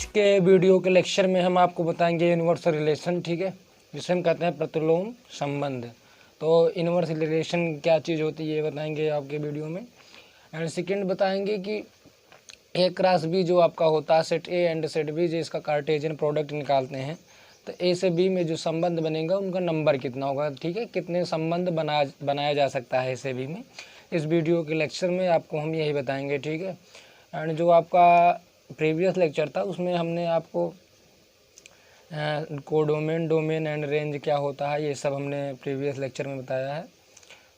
आज के वीडियो के लेक्चर में हम आपको बताएंगे यूनिवर्सल रिलेशन, ठीक है, जिसे हम कहते हैं प्रतिलोम संबंध। तो यूनिवर्सल रिलेशन क्या चीज़ होती है ये बताएंगे आपके वीडियो में। एंड सेकंड बताएंगे कि ए क्रॉस बी जो आपका होता है set A and set B, जो इसका कार्टेशियन प्रोडक्ट निकालते हैं तो ए से बी में जो संबंध बनेगा उनका नंबर कितना होगा, ठीक है, कितने संबंध बनाया जा सकता है ए से बी में। इस वीडियो के लेक्चर में आपको हम यही बताएंगे, ठीक है। एंड जो आपका प्रीवियस लेक्चर था उसमें हमने आपको कोडोमेन, डोमेन एंड रेंज क्या होता है ये सब हमने प्रीवियस लेक्चर में बताया है।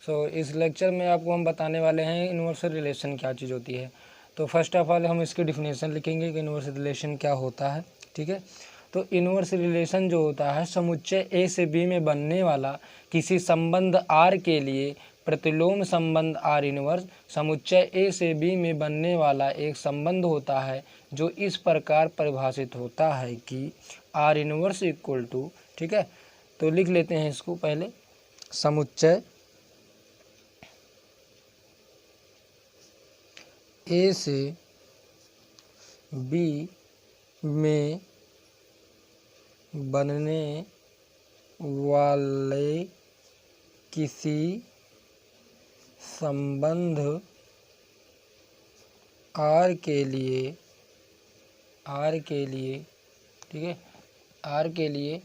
सो इस लेक्चर में आपको हम बताने वाले हैं यूनिवर्सल रिलेशन क्या चीज़ होती है। तो फर्स्ट ऑफ ऑल हम इसकी डिफिनेशन लिखेंगे कि यूनिवर्सल रिलेशन क्या होता है, ठीक है। तो इनवर्स रिलेशन जो होता है समुच्चय ए से बी में बनने वाला किसी संबंध आर के लिए प्रतिलोम संबंध आर इनवर्स समुच्चय ए से बी में बनने वाला एक संबंध होता है जो इस प्रकार परिभाषित होता है कि आर इनवर्स इक्वल टू, ठीक है। तो लिख लेते हैं इसको पहले, समुच्चय ए से बी में बनने वाले किसी संबंध आर के लिए, ठीक है, आर के लिए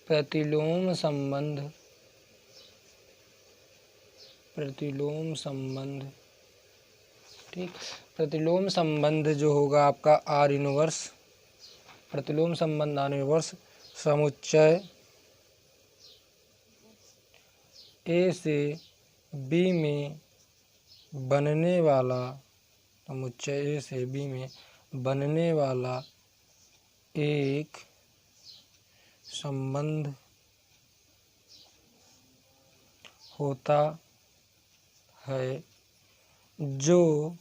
प्रतिलोम संबंध, ठीक, प्रतिलोम संबंध जो होगा आपका आर इनवर्स, प्रतिलोम संबंध आर इनवर्स समुच्चय ए से बी में बनने वाला, समुच्चय ए से बी में बनने वाला एक संबंध होता है जो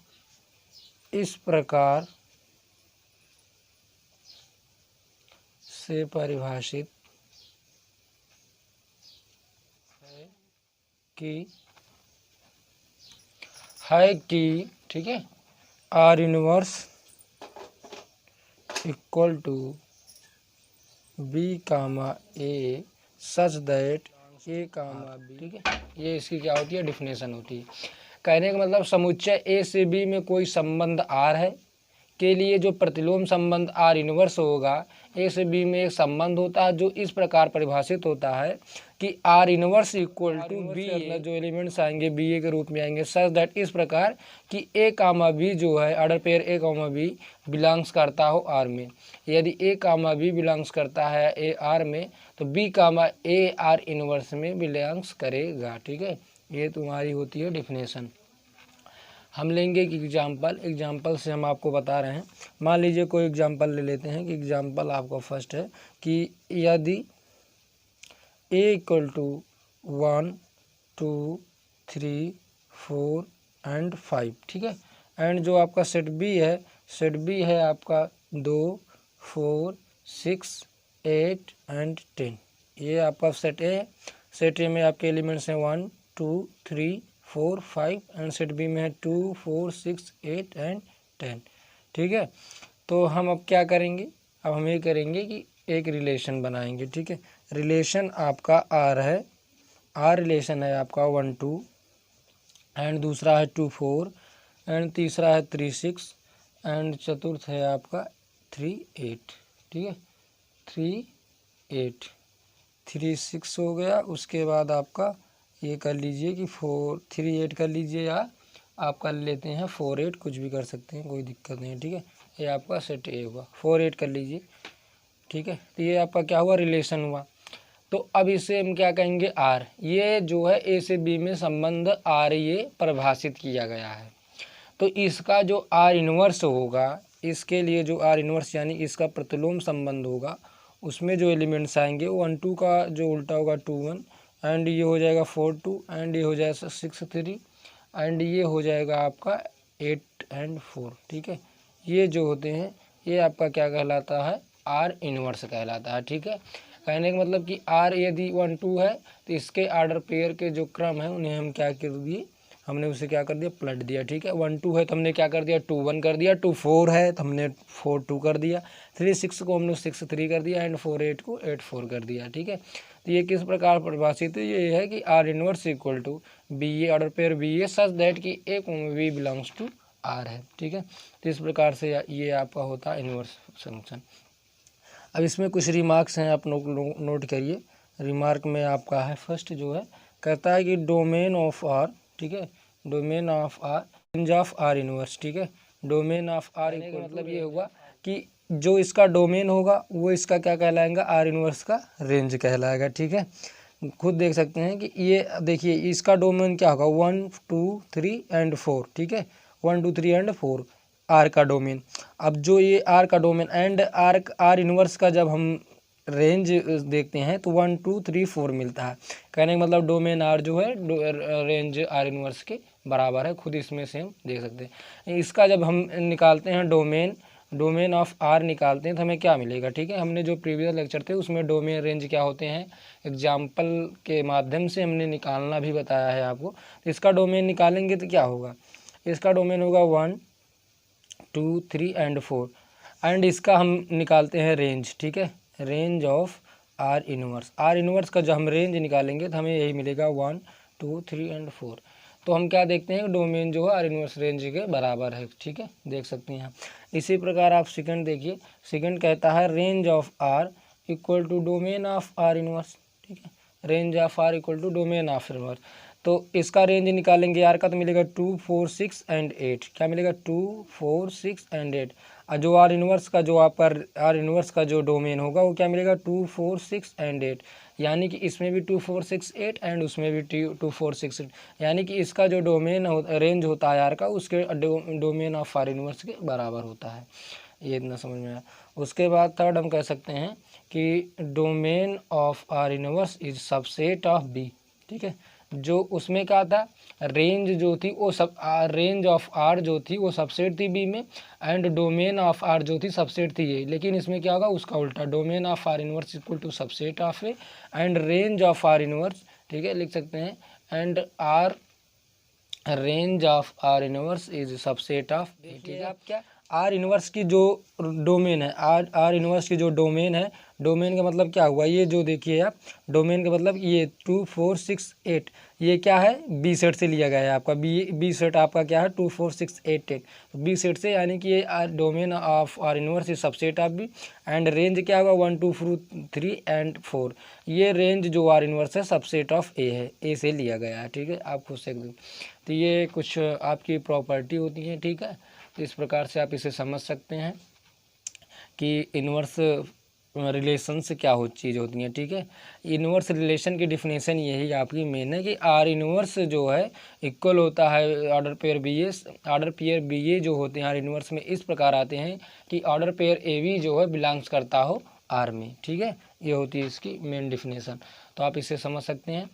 इस प्रकार से परिभाषित है कि ठीक है, R inverse equal to B comma A such that A comma B, ठीक है। ये इसकी क्या होती है, डिफिनेशन होती है। कहने का मतलब समुच्चय ए से बी में कोई संबंध आर है के लिए जो प्रतिलोम संबंध आर इनवर्स होगा, ए से बी में एक संबंध होता है जो इस प्रकार परिभाषित होता है कि R inverse equal to B, जो एलिमेंट्स आएंगे बी ए के रूप में आएंगे सच दैट, इस प्रकार कि ए कामा बी जो है order pair A comma B belongs करता हो आर में। यदि ए कामा बी बिलोंग्स करता है ए आर में तो B comma A R inverse में बिलोंग्स करेगा, ठीक है। ये तुम्हारी होती है डिफिनेशन। हम लेंगे कि एग्जाम्पल से हम आपको बता रहे हैं। मान लीजिए कोई एग्जाम्पल ले लेते हैं कि एग्जाम्पल आपका फर्स्ट है कि यदि ए इक्वल टू 1 2 3 4 एंड 5, ठीक है। एंड जो आपका सेट बी है आपका 2 4 6 8 एंड 10, ये आपका सेट ए है। सेट ए में आपके एलिमेंट्स हैं 1 2 3 4 5 एंड सेट बी में है 2 4 6 8 एंड 10, ठीक है। तो हम अब क्या करेंगे, अब हम ये करेंगे कि एक रिलेशन बनाएंगे, ठीक है। रिलेशन आपका आर है, आर रिलेशन है आपका 1 2 एंड दूसरा है 2 4 एंड तीसरा है 3 6 एंड चतुर्थ है आपका 3 8, ठीक है। 3 8 3 6 हो गया। उसके बाद आपका ये कर लीजिए कि 4 3 8 कर लीजिए, या आप कर लेते हैं 4 8, कुछ भी कर सकते हैं, कोई दिक्कत नहीं है, ठीक है। ये आपका सेट ए हुआ, 4 8 कर लीजिए, ठीक है। तो ये आपका क्या हुआ, रिलेशन हुआ। तो अब इसे हम क्या कहेंगे, आर। ये जो है ए से बी में संबंध आर ये परिभाषित किया गया है। तो इसका जो आर इनवर्स होगा, इसके लिए जो आर इनवर्स यानी इसका प्रतिलोम संबंध होगा, उसमें जो एलिमेंट्स आएंगे वो 1 2 का जो उल्टा होगा 2 1 एंड ये हो जाएगा 4 2 एंड ये हो जाएगा 6 3 एंड ये हो जाएगा आपका 8 एंड 4, ठीक है। ये जो होते हैं ये आपका क्या कहलाता है, आर इनवर्स कहलाता है, ठीक है। कहने का मतलब कि आर यदि 1 2 है तो इसके आर्डर पेयर के जो क्रम है उन्हें हम क्या कर दिए, हमने उसे क्या कर दिया, पलट दिया। ठीक है, 1 2 है तो हमने क्या कर दिया, 2 1 कर दिया। 2 4 है तो हमने 4 2 कर दिया। 3 6 को हमने 6 3 कर दिया। एंड 4 8 को 8 4 कर दिया। ठीक है, तो ये किस प्रकार परिभाषित है, ये है कि R inverse equal to B A order pair B A such that कि A B belongs to R है। ठीक है, तो इस प्रकार से ये आपका होता है इनवर्स फंक्शन। अब इसमें कुछ रिमार्क्स हैं, आप नोट करिए। रिमार्क में आपका है फर्स्ट जो है, कहता है कि डोमेन ऑफ आर, ठीक है, domain of R range of R inverse. ठीक है, डोमेन ऑफ आर का मतलब ये होगा कि जो इसका डोमेन होगा वो इसका क्या कहलाएगा, आर इनवर्स का रेंज कहलाएगा। ठीक है, खुद देख सकते हैं कि ये देखिए इसका डोमेन क्या होगा, 1 2 3 एंड 4। ठीक है, 1 2 3 एंड 4 आर का डोमेन। अब जो ये आर का डोमेन एंड आर इनवर्स का जब हम रेंज देखते हैं तो 1 2 3 4 मिलता है। कहने का मतलब डोमेन आर जो है रेंज आर इनवर्स के बराबर है। खुद इसमें से हम देख सकते हैं। इसका जब हम निकालते हैं डोमेन ऑफ आर निकालते हैं तो हमें क्या मिलेगा। ठीक है, हमने जो प्रीवियस लेक्चर थे उसमें डोमेन रेंज क्या होते हैं एग्जाम्पल के माध्यम से हमने निकालना भी बताया है आपको। तो इसका डोमेन निकालेंगे तो क्या होगा, इसका डोमेन होगा 1 2 3 एंड 4 एंड इसका हम निकालते हैं रेंज। ठीक है, range of R inverse. Are inverse का जब हम रेंज निकालेंगे तो हमें यही मिलेगा 1 2 3 एंड 4। तो हम क्या देखते हैं, डोमेन जो है आर इनवर्स रेंज के बराबर है। ठीक है, देख सकते हैं। इसी प्रकार आप सेकंड देखिए, सेकंड कहता है range of R equal to domain of R inverse. ठीक है, range of R equal to domain of inverse. तो इसका रेंज निकालेंगे आर का तो मिलेगा 2 4 6 एंड 8। क्या मिलेगा, 2 4 6 एंड 8। और जो आर इनवर्स का जो आपका आर इनवर्स का जो डोमेन होगा वो क्या मिलेगा, 2 4 6 एंड 8। यानी कि इसमें भी 2 4 6 8 एंड उसमें भी 2 4 6 8। यानी कि इसका जो डोमेन रेंज होता है आर का उसके डोमेन ऑफ आर इनवर्स के बराबर होता है। ये इतना समझ में आया। उसके बाद थर्ड हम कह सकते हैं कि domain of R inverse is subset of B. ठीक है, जो उसमें क्या था, रेंज जो थी वो सब रेंज ऑफ आर जो थी वो सबसेट थी बी में एंड डोमेन ऑफ आर जो थी सबसेट थी ए। लेकिन इसमें क्या होगा, उसका उल्टा, domain of R inverse equal to subset of A and range of R inverse. ठीक है, लिख सकते हैं and R range of R inverse is subset of A. ठीक है, आप क्या आर इनवर्स की जो डोमेन है, आर इनवर्स की जो डोमेन है, डोमेन का मतलब क्या हुआ, ये जो देखिए आप, डोमेन का मतलब ये 2 4 6 8 ये क्या है, बी सेट से लिया गया है आपका। बी सेट आपका क्या है, 2 4 6 8 8 बी सेट से, यानी कि ये domain of R inverse is subset of B and range क्या होगा 1 2 3 एंड 4। ये रेंज जो आर इनवर्स है सबसेट ऑफ ए है, ए से लिया गया है। ठीक है, आप खुद से एकदम, तो ये कुछ आपकी प्रॉपर्टी होती है। ठीक है, तो इस प्रकार से आप इसे समझ सकते हैं कि इन्वर्स रिलेशन से क्या हो चीज़ होती हैं। ठीक है, इन्वर्स रिलेशन की डिफिनेशन यही आपकी मेन है कि आर इन्वर्स जो है इक्वल होता है order pair B A. Order pair B ए जो होते हैं आर इन्वर्स में इस प्रकार आते हैं कि ऑर्डर पेयर ए बी जो है बिलोंग्स करता हो आर में। ठीक है, ये होती है इसकी मेन डिफिनेशन। तो आप इसे समझ सकते हैं।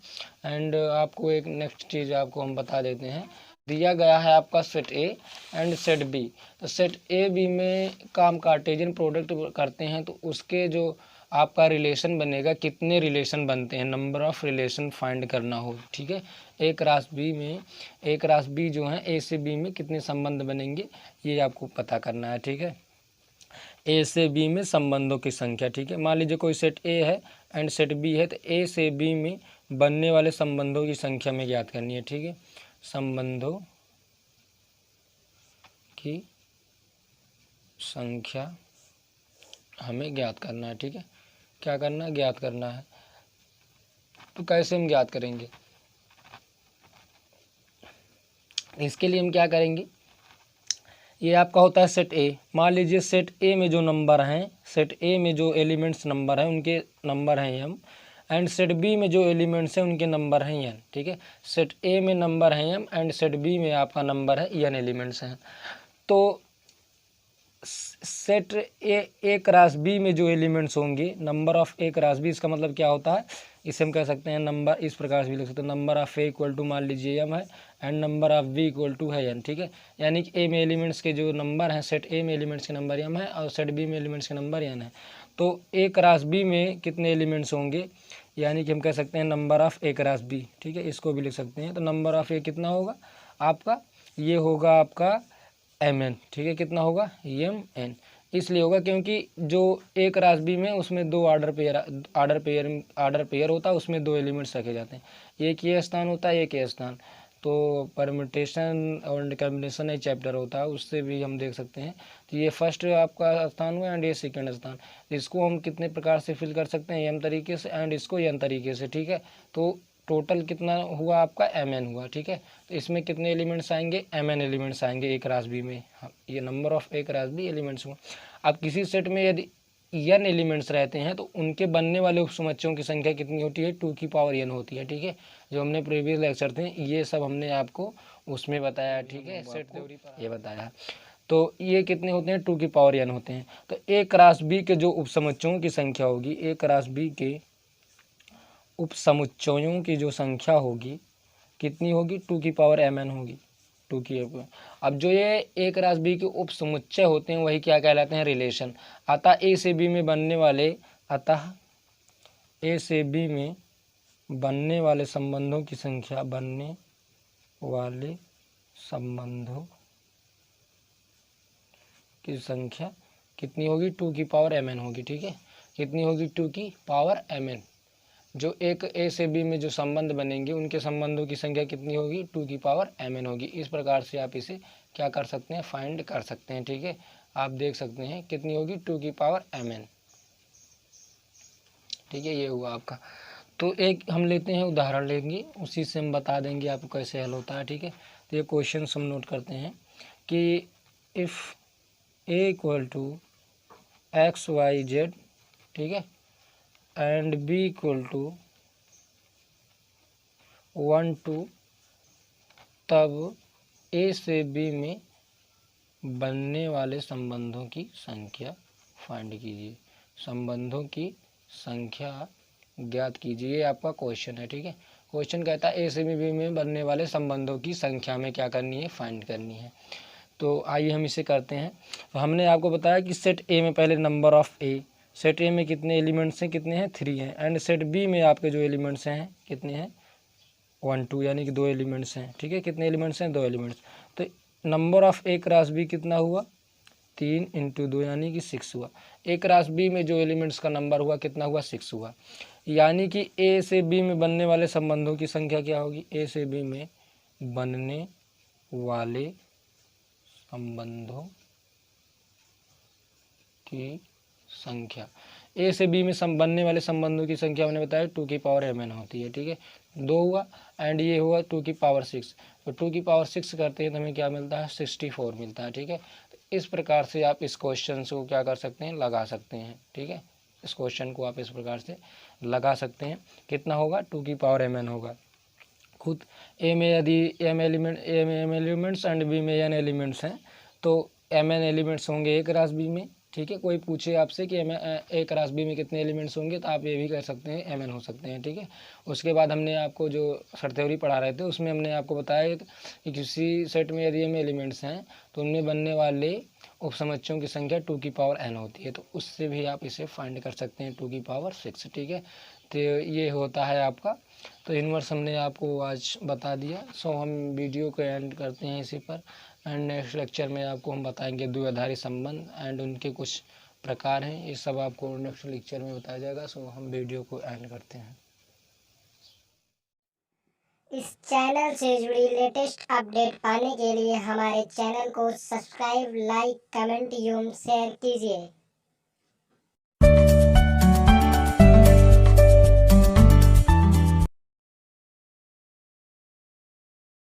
एंड आपको एक नेक्स्ट चीज़ आपको हम बता देते हैं, दिया गया है आपका set A and set B. तो सेट ए बी में का हम कार्टेशियन प्रोडक्ट करते हैं तो उसके जो आपका रिलेशन बनेगा, कितने रिलेशन बनते हैं, नंबर ऑफ रिलेशन फाइंड करना हो। ठीक है, ए क्रॉस बी में, ए क्रॉस बी जो है ए से बी में कितने संबंध बनेंगे ये आपको पता करना है। ठीक है, ए से बी में संबंधों की संख्या। ठीक है, मान लीजिए कोई सेट ए है एंड सेट बी है तो ए से बी में बनने वाले संबंधों की संख्या में ज्ञात करनी है। ठीक है, संबंधों की संख्या हमें ज्ञात करना है। ठीक है, क्या करना है, ज्ञात करना है। तो कैसे हम ज्ञात करेंगे, इसके लिए हम क्या करेंगे, ये आपका होता है सेट ए। मान लीजिए सेट ए में जो नंबर हैं, सेट ए में जो एलिमेंट्स नंबर हैं उनके नंबर हैं एम एंड सेट बी में जो एलिमेंट्स हैं उनके नंबर हैं एन। ठीक है, सेट ए में नंबर हैं एम एंड सेट बी में आपका नंबर है एन एलिमेंट्स हैं। तो सेट ए क्रॉस बी में जो एलिमेंट्स होंगे, number of A cross B, इसका मतलब क्या होता है, इसे हम कह सकते हैं नंबर, इस प्रकार से भी लिख सकते हैं, number of A equal to मान लीजिए एम है and number of B equal to है एन। ठीक है, यानी कि ए में एलिमेंट्स के जो नंबर हैं, सेट ए में एलिमेंट्स के नंबर एम है और सेट बी में एलिमेंट्स के नंबर एन है। तो ए क्रॉस बी में कितने एलिमेंट्स होंगे, यानी कि हम कह सकते हैं number of A cross B. ठीक है, इसको भी लिख सकते हैं। तो नंबर ऑफ ए कितना होगा, आपका ये होगा आपका mn, ठीक है, कितना होगा mn, इसलिए होगा क्योंकि जो एक राशि बी में उसमें दो ऑर्डर पेयर होता है, उसमें दो एलिमेंट्स रखे जाते हैं, एक ये स्थान होता है एक ये स्थान। तो परम्यूटेशन और कॉम्बिनेशन एक चैप्टर होता है, उससे भी हम देख सकते हैं। तो ये फर्स्ट आपका स्थान हुआ एंड ये सेकंड स्थान, इसको हम कितने प्रकार से फिल कर सकते हैं, एम तरीके से एंड इसको एन तरीके से, ठीक है। तो टोटल कितना हुआ आपका mn हुआ, ठीक है। तो इसमें कितने एलिमेंट्स आएंगे, mn एलिमेंट्स आएंगे एक राशि बी में। हाँ, ये नंबर ऑफ एक राशि बी एलिमेंट्स हुआ। अब किसी सेट में यदि n एलिमेंट्स रहते हैं तो उनके बनने वाले उपसमुच्चयों की संख्या कितनी होती है, 2 की पावर n होती है, ठीक है। जो हमने प्रीवियस लेक्चर थे ये सब हमने आपको उसमें बताया, ठीक है, सेट थ्योरी पर ये बताया। तो ये कितने होते हैं, 2 की पावर n होते हैं। तो एक राशि बी के जो उपसमुच्चयों की संख्या होगी, एक राशि बी के उपसमुच्चयों की जो संख्या होगी कितनी होगी, 2 की पावर mn होगी, 2 की। अब जो ये एक राशि बी के उपसमुच्चय होते हैं वही क्या कहलाते हैं, रिलेशन। अतः ए से बी में बनने वाले संबंधों की संख्या, बनने वाले संबंधों की संख्या कितनी होगी, 2 की पावर mn होगी, ठीक है। कितनी होगी, 2 की पावर mn। जो एक ए से बी में जो संबंध बनेंगे उनके संबंधों की संख्या कितनी होगी, 2 की पावर mn होगी। इस प्रकार से आप इसे क्या कर सकते हैं, फाइंड कर सकते हैं, ठीक है। आप देख सकते हैं कितनी होगी, 2 की पावर mn, ठीक है। ये हुआ आपका। तो एक हम लेते हैं उदाहरण लेंगे, उसी से हम बता देंगे आपको कैसे हल होता है, ठीक है। तो ये क्वेश्चन हम नोट करते हैं कि if A equal to XYZ, ठीक है, एंड बी इक्वल टू 1 2, तब ए से बी में बनने वाले संबंधों की संख्या फाइंड कीजिए, संबंधों की संख्या ज्ञात कीजिए। ये आपका क्वेश्चन है, ठीक है। क्वेश्चन कहता है ए से बी में बनने वाले संबंधों की संख्या में क्या करनी है, फाइंड करनी है। तो आइए हम इसे करते हैं। तो हमने आपको बताया कि सेट ए में पहले नंबर ऑफ ए, सेट ए में कितने एलिमेंट्स हैं, कितने हैं, 3 हैं। एंड सेट बी में आपके जो एलिमेंट्स हैं कितने हैं, 1 2, यानी कि 2 एलिमेंट्स हैं, ठीक है। कितने एलिमेंट्स हैं, 2 एलिमेंट्स। तो नंबर ऑफ एक राशि बी कितना हुआ, 3 × 2 यानी कि 6 हुआ। एक राशि बी में जो एलिमेंट्स का नंबर हुआ कितना हुआ, 6 हुआ। यानी कि ए से बी में बनने वाले संबंधों की संख्या क्या होगी, ए से बी में बनने वाले संबंधों की संख्या, ए से बी में बनने वाले संबंधों की संख्या मैंने बताया 2 की पावर mn होती है, ठीक है। 2 हुआ एंड ये हुआ 2 की पावर 6। तो 2 की पावर 6 करते हैं तो हमें क्या मिलता है, 64 मिलता है, ठीक है। तो इस प्रकार से आप इस क्वेश्चन को क्या कर सकते हैं, लगा सकते हैं, ठीक है। इस क्वेश्चन को आप इस प्रकार से लगा सकते हैं। कितना होगा, 2 की पावर mn होगा। खुद ए में यदि m एलिमेंट्स एंड बी में n एलिमेंट्स हैं तो mn एलिमेंट्स होंगे एक राशि बी में, ठीक है। कोई पूछे आपसे कि एक राशि बी में कितने एलिमेंट्स होंगे तो आप ये भी कर सकते हैं, mn हो सकते हैं, ठीक है। उसके बाद हमने आपको जो सेट थ्योरी पढ़ा रहे थे उसमें हमने आपको बताया कि किसी सेट में यदि m एलिमेंट्स हैं तो उनमें बनने वाले उपसमुच्चयों की संख्या 2 की पावर n होती है। तो उससे भी आप इसे फाइंड कर सकते हैं, 2 की पावर 6, ठीक है। तो ये होता है आपका। तो इनवर्स हमने आपको आज बता दिया। सो हम वीडियो को एंड करते हैं इसी पर, एंड नेक्स्ट लेक्चर में आपको हम बताएंगे द्विआधारी संबंध एंड उनके कुछ प्रकार हैं, ये सब आपको नेक्स्ट लेक्चर में बताया जाएगा। सो हम वीडियो को एंड करते हैं। इस चैनल से जुड़ी लेटेस्ट अपडेट पाने के लिए हमारे चैनल को सब्सक्राइब, लाइक, कमेंट एवं शेयर कीजिए।